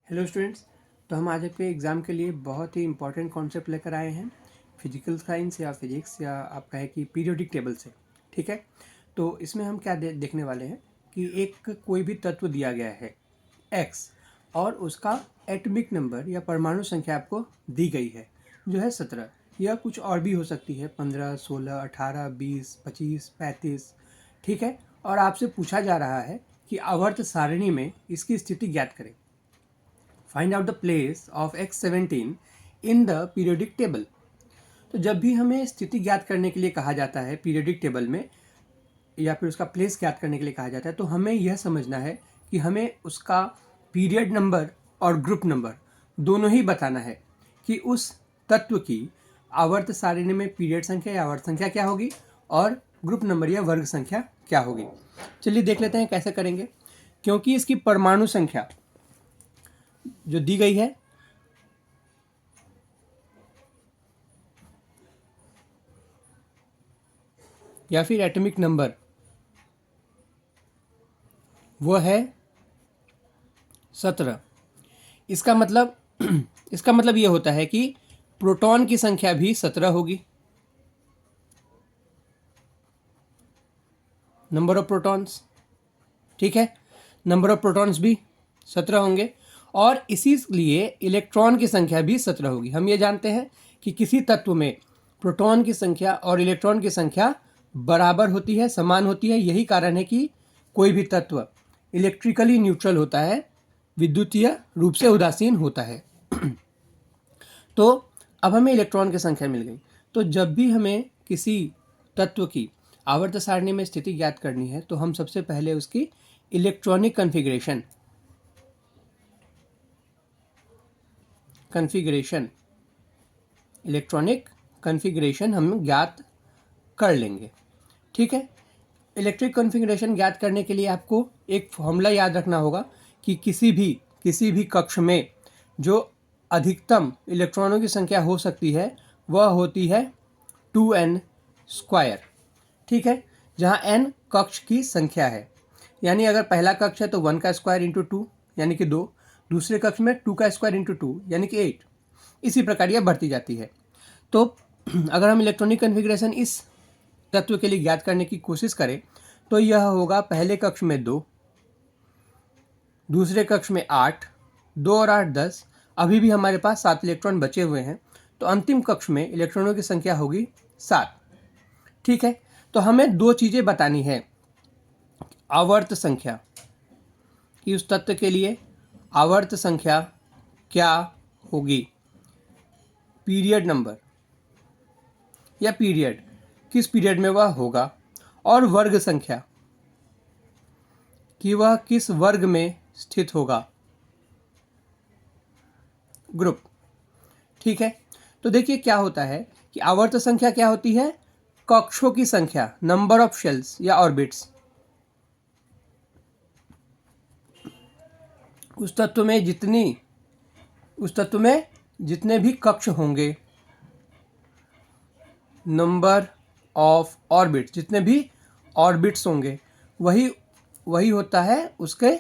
Hello students. तो हम आज आपके एग्ज़ाम के लिए बहुत ही इंपॉर्टेंट कॉन्सेप्ट लेकर आए हैं फिजिकल साइंस या फिजिक्स या आप कहें कि पीरियोडिक टेबल से। ठीक है, तो इसमें हम क्या देखने वाले हैं कि एक कोई भी तत्व दिया गया है एक्स और उसका एटॉमिक नंबर या परमाणु संख्या आपको दी गई है जो है 17 या कुछ और भी हो सकती है 15, 16, 18, 20, 25, 35। ठीक है, और आपसे पूछा जा रहा है कि आवर्त सारणी में इसकी स्थिति ज्ञात करें। Find out the place of x17 in the periodic table. तो जब भी हमें स्थिति ज्ञात करने के लिए कहा जाता है पीरियोडिक टेबल में या फिर उसका प्लेस ज्ञात करने के लिए कहा जाता है तो हमें यह समझना है कि हमें उसका पीरियड नंबर और ग्रुप नंबर दोनों ही बताना है कि उस तत्व की आवर्त सारिणी में पीरियड संख्या या आवर्त संख्या क्या होगी और ग्रुप नंबर या वर्ग संख्या क्या होगी। चलिए देख लेते हैं कैसे करेंगे। क्योंकि इसकी परमाणु संख्या जो दी गई है या फिर एटॉमिक नंबर वो है 17। इसका मतलब इसका मतलब ये होता है कि प्रोटॉन की संख्या भी 17 होगी, नंबर ऑफ प्रोटॉन्स। ठीक है, नंबर ऑफ प्रोटॉन्स भी 17 होंगे और इसीलिए इलेक्ट्रॉन की संख्या भी 17 होगी। हम ये जानते हैं कि किसी तत्व में प्रोटॉन की संख्या और इलेक्ट्रॉन की संख्या बराबर होती है, समान होती है। यही कारण है कि कोई भी तत्व इलेक्ट्रिकली न्यूट्रल होता है, विद्युतीय रूप से उदासीन होता है। तो अब हमें इलेक्ट्रॉन की संख्या मिल गई। तो जब भी हमें किसी तत्व की आवर्त सारणी में स्थिति ज्ञात करनी है तो हम सबसे पहले उसकी इलेक्ट्रॉनिक इलेक्ट्रॉनिक कन्फिग्रेशन हम ज्ञात कर लेंगे। ठीक है, इलेक्ट्रिक कॉन्फ़िगरेशन ज्ञात करने के लिए आपको एक फॉर्मूला याद रखना होगा कि किसी भी कक्ष में जो अधिकतम इलेक्ट्रॉनों की संख्या हो सकती है वह होती है 2n²। ठीक है, जहाँ n कक्ष की संख्या है। यानी अगर पहला कक्ष है तो 1 का स्क्वायर इंटू 2 यानी कि 2, दूसरे कक्ष में 2 का स्क्वायर इंटू 2 यानी कि 8। इसी प्रकार यह बढ़ती जाती है। तो अगर हम इलेक्ट्रॉनिक कन्फिग्रेशन इस तत्व के लिए ज्ञात करने की कोशिश करें तो यह होगा पहले कक्ष में 2, दूसरे कक्ष में 8, 2 और 8 10। अभी भी हमारे पास 7 इलेक्ट्रॉन बचे हुए हैं तो अंतिम कक्ष में इलेक्ट्रॉनों की संख्या होगी 7। ठीक है, तो हमें दो चीज़ें बतानी है। आवर्त संख्या कि उस तत्व के लिए आवर्त संख्या क्या होगी, पीरियड नंबर या पीरियड किस पीरियड में वह होगा, और वर्ग संख्या कि वह किस वर्ग में स्थित होगा, ग्रुप। ठीक है, तो देखिए क्या होता है कि आवर्त संख्या क्या होती है, कक्षों की संख्या, नंबर ऑफ शेल्स या ऑर्बिट्स। उस तत्व में जितने भी कक्ष होंगे, नंबर ऑफ ऑर्बिट, जितने भी ऑर्बिट्स होंगे वही होता है उसके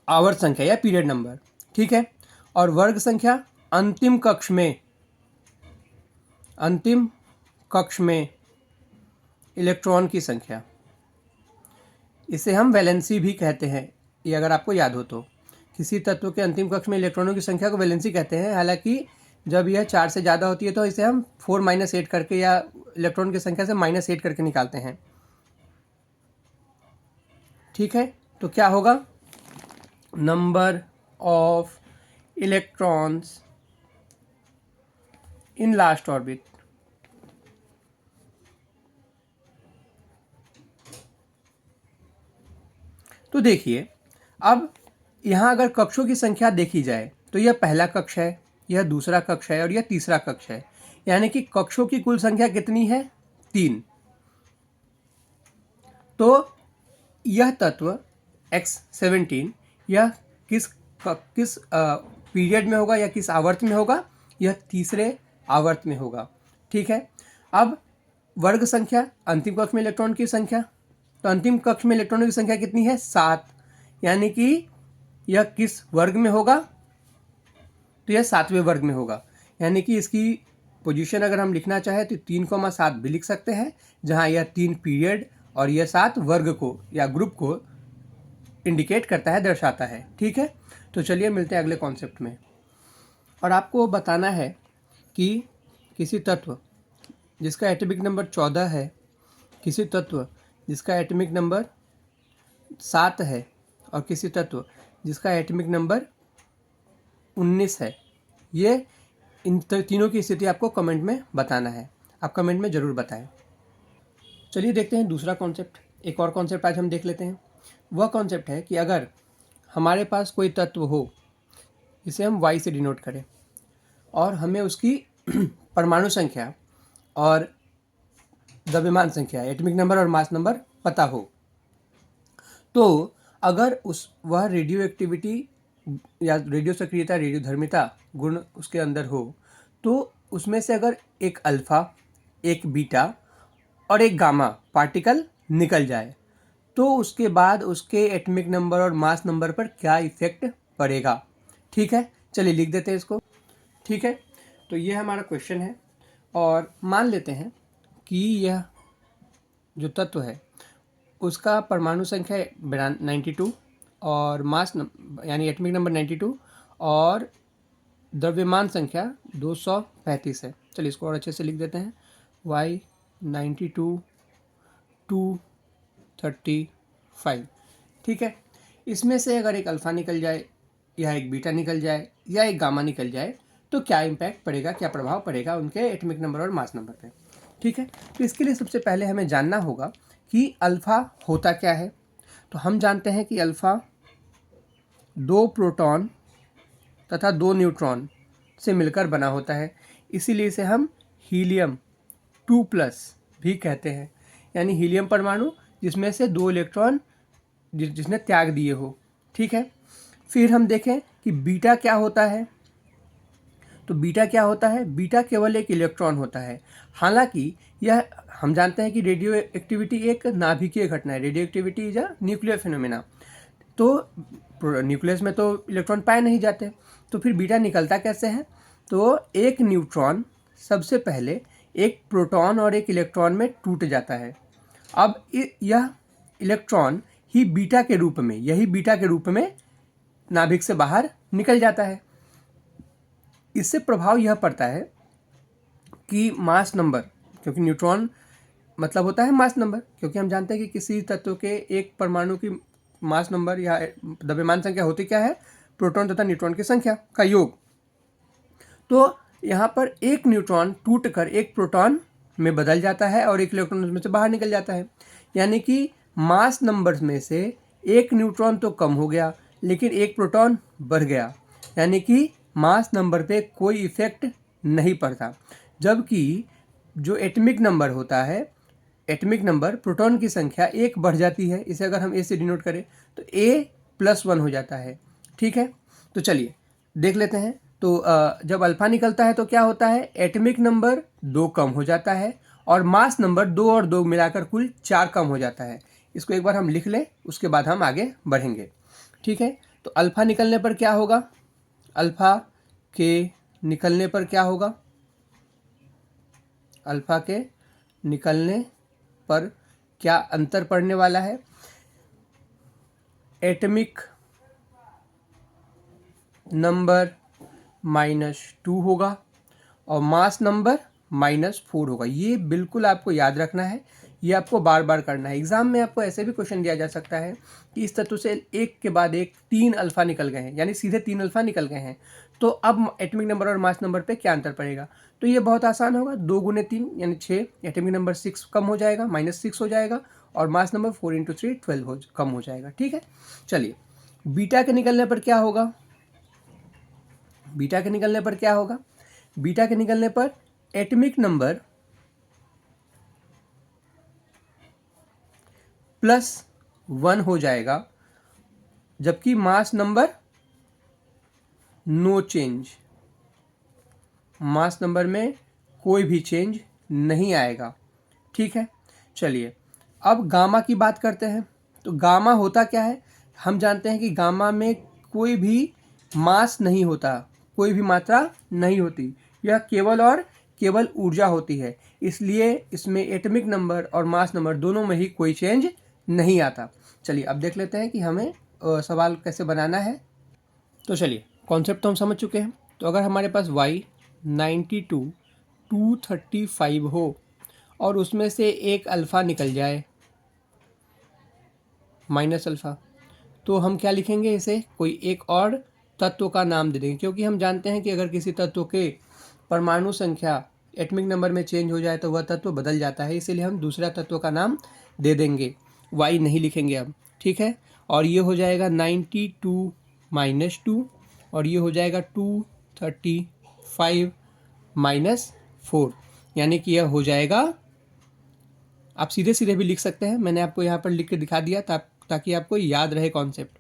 आवर्त संख्या या पीरियड नंबर। ठीक है, और वर्ग संख्या अंतिम कक्ष में इलेक्ट्रॉन की संख्या। इसे हम वैलेंसी भी कहते हैं, ये अगर आपको याद हो तो। किसी तत्व के अंतिम कक्ष में इलेक्ट्रॉनों की संख्या को वैलेंसी कहते हैं। हालांकि जब यह 4 से ज़्यादा होती है तो इसे हम 4 - 8 करके या इलेक्ट्रॉन की संख्या से -8 करके निकालते हैं। ठीक है, तो क्या होगा, number of electrons in last orbit. तो देखिए, अब यहाँ अगर कक्षों की संख्या देखी जाए तो यह पहला कक्ष है, यह दूसरा कक्ष है और यह तीसरा कक्ष है। यानी कि कक्षों की कुल संख्या कितनी है, 3। तो यह तत्व x17 यह किस पीरियड में होगा या किस आवर्त में होगा, यह तीसरे आवर्त में होगा। ठीक है, अब वर्ग संख्या, अंतिम कक्ष में इलेक्ट्रॉन की संख्या, तो अंतिम कक्ष में इलेक्ट्रॉनों की संख्या कितनी है, 7। यानी कि यह किस वर्ग में होगा, तो यह 7वें वर्ग में होगा। यानी कि इसकी पोजीशन अगर हम लिखना चाहें तो 3,7 भी लिख सकते हैं, जहां यह 3 पीरियड और यह 7 वर्ग को या ग्रुप को इंडिकेट करता है, दर्शाता है। ठीक है, तो चलिए मिलते हैं अगले कॉन्सेप्ट में। और आपको बताना है कि किसी तत्व जिसका एटॉमिक नंबर 14 है, किसी तत्व जिसका एटॉमिक नंबर 7 है और किसी तत्व जिसका एटॉमिक नंबर 19 है, ये इन तीनों की स्थिति आपको कमेंट में बताना है। आप कमेंट में ज़रूर बताएं। चलिए देखते हैं दूसरा कॉन्सेप्ट। एक और कॉन्सेप्ट आज हम देख लेते हैं। वह कॉन्सेप्ट है कि अगर हमारे पास कोई तत्व हो, इसे हम y से डिनोट करें, और हमें उसकी परमाणु संख्या और द्रव्यमान संख्या, एटॉमिक नंबर और मास नंबर पता हो, तो अगर वह रेडियो एक्टिविटी या रेडियो सक्रियता, रेडियो धर्मिता गुण उसके अंदर हो, तो उसमें से अगर एक अल्फा, एक बीटा और एक गामा पार्टिकल निकल जाए, तो उसके बाद उसके एटॉमिक नंबर और मास नंबर पर क्या इफेक्ट पड़ेगा। ठीक है, चलिए लिख देते हैं इसको। ठीक है, तो ये हमारा क्वेश्चन है, और मान लेते हैं कि यह जो तत्व है उसका परमाणु संख्या 92 और मास यानी एटॉमिक नंबर 92 और द्रव्यमान संख्या 235 है। चलिए इसको और अच्छे से लिख देते हैं। y 92 235। ठीक है, इसमें से अगर एक अल्फ़ा निकल जाए या एक बीटा निकल जाए या एक गामा निकल जाए, तो क्या इम्पैक्ट पड़ेगा, क्या प्रभाव पड़ेगा उनके एटॉमिक नंबर और मास नंबर पे। ठीक है, तो इसके लिए सबसे पहले हमें जानना होगा कि अल्फ़ा होता क्या है। तो हम जानते हैं कि अल्फ़ा 2 प्रोटॉन तथा 2 न्यूट्रॉन से मिलकर बना होता है, इसीलिए इसे हम हीलियम 2+ भी कहते हैं। यानी हीलियम परमाणु जिसमें से 2 इलेक्ट्रॉन जिसने त्याग दिए हो। ठीक है, फिर हम देखें कि बीटा क्या होता है। तो बीटा क्या होता है, बीटा केवल एक इलेक्ट्रॉन होता है। हालांकि यह हम जानते हैं कि रेडियो एक्टिविटी एक नाभिकीय घटना है, radio activity is a nuclear phenomena. तो न्यूक्लियस में तो इलेक्ट्रॉन पाए नहीं जाते, तो फिर बीटा निकलता कैसे है। तो एक न्यूट्रॉन सबसे पहले एक प्रोटॉन और एक इलेक्ट्रॉन में टूट जाता है। अब यह इलेक्ट्रॉन ही बीटा के रूप में, यही बीटा के रूप में नाभिक से बाहर निकल जाता है। इससे प्रभाव यह पड़ता है कि मास नंबर, क्योंकि न्यूट्रॉन मतलब होता है मास नंबर, क्योंकि हम जानते हैं कि किसी तत्व के एक परमाणु की मास नंबर या द्रव्यमान संख्या होती क्या है, प्रोटॉन तथा न्यूट्रॉन की संख्या का योग। तो यहाँ पर एक न्यूट्रॉन टूटकर एक प्रोटॉन में बदल जाता है और एक इलेक्ट्रॉन उसमें से बाहर निकल जाता है। यानी कि मास नंबर में से एक न्यूट्रॉन तो कम हो गया, लेकिन एक प्रोटॉन बढ़ गया। यानी कि मास नंबर पे कोई इफेक्ट नहीं पड़ता। जबकि जो एटॉमिक नंबर होता है, एटॉमिक नंबर प्रोटॉन की संख्या 1 बढ़ जाती है। इसे अगर हम ए से डिनोट करें तो A+1 हो जाता है। ठीक है, तो चलिए देख लेते हैं। तो जब अल्फा निकलता है तो क्या होता है, एटॉमिक नंबर 2 कम हो जाता है और मास नंबर 2 और 2 मिलाकर कुल 4 कम हो जाता है। इसको एक बार हम लिख लें, उसके बाद हम आगे बढ़ेंगे। ठीक है, तो अल्फा निकलने पर क्या होगा, अल्फा के निकलने पर क्या होगा, अल्फा के निकलने पर क्या अंतर पड़ने वाला है। एटॉमिक नंबर -2 होगा और मास नंबर -4 होगा। ये बिल्कुल आपको याद रखना है, ये आपको बार बार करना है। एग्जाम में आपको ऐसे भी क्वेश्चन दिया जा सकता है कि इस तत्व से एक के बाद एक 3 अल्फा निकल गए हैं, यानी सीधे 3 अल्फा निकल गए हैं, तो अब एटॉमिक नंबर और मास नंबर पे क्या अंतर पड़ेगा। तो ये बहुत आसान होगा, 2 × 3 यानी 6, एटॉमिक नंबर 6 कम हो जाएगा, -6 हो जाएगा, और मास नंबर 4 × 3 12 कम हो जाएगा। ठीक है, चलिए बीटा के निकलने पर क्या होगा, बीटा के निकलने पर क्या होगा, बीटा के निकलने पर एटॉमिक नंबर +1 हो जाएगा, जबकि mass number no change, mass number में कोई भी चेंज नहीं आएगा। ठीक है, चलिए अब गामा की बात करते हैं। तो गामा होता क्या है, हम जानते हैं कि गामा में कोई भी मास नहीं होता, कोई भी मात्रा नहीं होती, यह केवल और केवल ऊर्जा होती है। इसलिए इसमें एटॉमिक नंबर और मास नंबर दोनों में ही कोई चेंज नहीं आता। चलिए अब देख लेते हैं कि हमें सवाल कैसे बनाना है। तो चलिए कॉन्सेप्ट तो हम समझ चुके हैं। तो अगर हमारे पास y 92 235 हो और उसमें से एक अल्फ़ा निकल जाए माइनस अल्फ़ा, तो हम क्या लिखेंगे, इसे कोई एक और तत्व का नाम दे देंगे, क्योंकि हम जानते हैं कि अगर किसी तत्व के परमाणु संख्या एटॉमिक नंबर में चेंज हो जाए तो वह तत्व बदल जाता है, इसीलिए हम दूसरा तत्व का नाम दे देंगे, y नहीं लिखेंगे अब, ठीक है। और ये हो जाएगा 92 माइनस 2 और ये हो जाएगा 235 माइनस 4, यानी कि यह हो जाएगा, आप सीधे सीधे भी लिख सकते हैं, मैंने आपको यहाँ पर लिख के दिखा दिया ताकि आपको याद रहे कॉन्सेप्ट,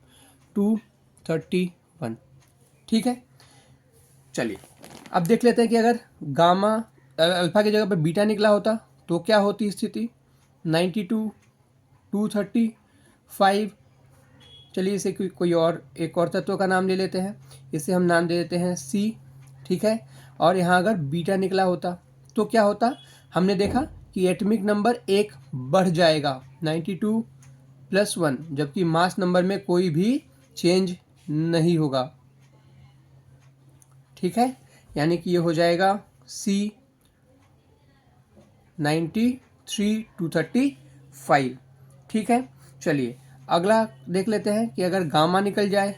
231, ठीक है। चलिए अब देख लेते हैं कि अगर गामा अल्फ़ा की जगह पर बीटा निकला होता तो क्या होती स्थिति, 92 235, चलिए इसे कोई और एक और तत्व का नाम ले लेते हैं, इसे हम नाम दे देते हैं C, ठीक है। और यहाँ अगर बीटा निकला होता तो क्या होता, हमने देखा कि एटॉमिक नंबर एक बढ़ जाएगा 92 + 1, जबकि मास नंबर में कोई भी चेंज नहीं होगा, ठीक है। यानी कि ये हो जाएगा C 93 235, ठीक है। चलिए अगला देख लेते हैं कि अगर गामा निकल जाए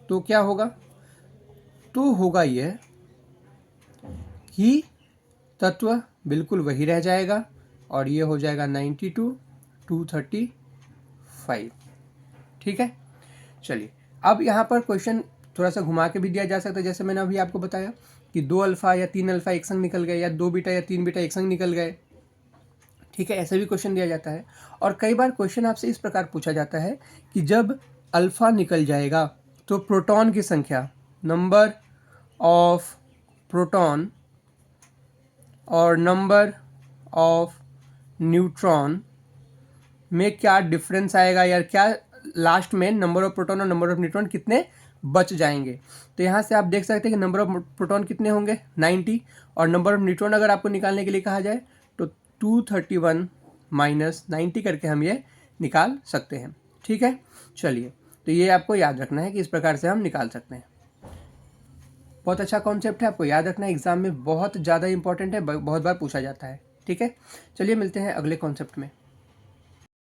तो क्या होगा। तो होगा यह कि तत्व बिल्कुल वही रह जाएगा और ये हो जाएगा 92 235, ठीक है। चलिए अब यहाँ पर क्वेश्चन थोड़ा सा घुमा के भी दिया जा सकता है, जैसे मैंने अभी आपको बताया कि 2 अल्फ़ा या 3 अल्फ़ा एक संग निकल गए, या 2 बीटा या 3 बीटा एक संग निकल गए, ठीक है, ऐसे भी क्वेश्चन दिया जाता है। और कई बार क्वेश्चन आपसे इस प्रकार पूछा जाता है कि जब अल्फ़ा निकल जाएगा तो प्रोटॉन की संख्या, नंबर ऑफ प्रोटॉन और नंबर ऑफ न्यूट्रॉन में क्या डिफरेंस आएगा, या क्या लास्ट में नंबर ऑफ प्रोटॉन और नंबर ऑफ न्यूट्रॉन कितने बच जाएंगे। तो यहाँ से आप देख सकते हैं कि नंबर ऑफ प्रोटॉन कितने होंगे 90, और नंबर ऑफ न्यूट्रॉन अगर आपको निकालने के लिए कहा जाए तो 231 माइनस 90 करके हम ये निकाल सकते हैं, ठीक है। चलिए तो ये आपको याद रखना है कि इस प्रकार से हम निकाल सकते हैं। बहुत अच्छा कॉन्सेप्ट है, आपको याद रखना है, एग्जाम में बहुत ज़्यादा इंपॉर्टेंट है, बहुत बार पूछा जाता है, ठीक है। चलिए मिलते हैं अगले कॉन्सेप्ट में।